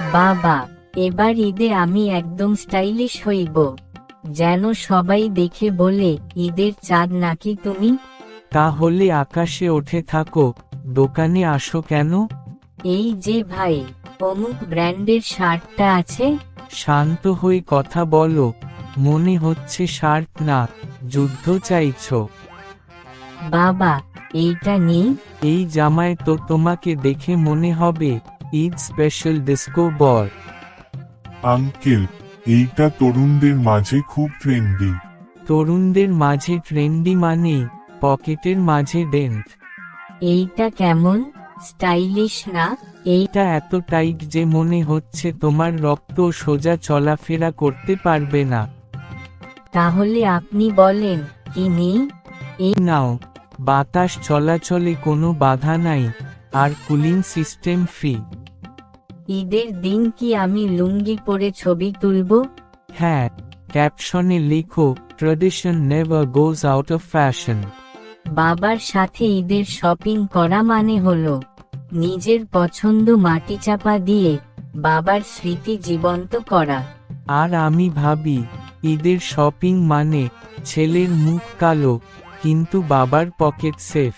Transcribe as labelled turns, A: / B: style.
A: বাবা, এবার ঈদে আমি একদম স্টাইলিশ হইব, যেন সবাই দেখে বলে ঈদের চাঁদ নাকি তুমি।
B: তাহলে আকাশে ওঠে থাকো, দোকানে আসো কেন?
A: এই যে ভাই, অমুক ব্র্যান্ডের শার্টটা আছে।
B: শান্ত হয়ে কথা বলো, মনে হচ্ছে শার্ট না, যুদ্ধ চাইছো।
A: বাবা, এইটা নেই।
B: এই জামায় তো তোমাকে দেখে মনে হবে ঈদ স্পেশাল ডিস্কো বল।
C: আঙ্কেল, এইটা তরুণদের মাঝে খুব ট্রেন্ডি।
B: তরুণদের মাঝে ট্রেন্ডি মানেই পকেটের মাঝে ডেন্ট।
A: এইটা কেমন স্টাইলিশ না?
B: এইটা এত টাইট যে মনে হচ্ছে তোমার রক্ত সোজা চলাফেরা করতে পারবে না।
A: তাহলে আপনি বলেন কি নেই?
B: এই নাও, বাতাস চলাচলে কোনো বাধা নাই, আর কুলিং সিস্টেম ফ্রি।
A: ঈদের দিন কি আমি লুঙ্গি পরে ছবি তুলব?
B: হ্যাঁ, ক্যাপশনে লেখো tradition never goes out of fashion.
A: বাবার সাথে ঈদের শপিং করা মানে হলো নিজের পছন্দ মাটিচাপা দিয়ে বাবার স্মৃতি জীবন্ত করা।
B: আর আমি ভাবি ঈদের শপিং মানে ছেলের মুখ কালো কিন্তু বাবার পকেট সেফ।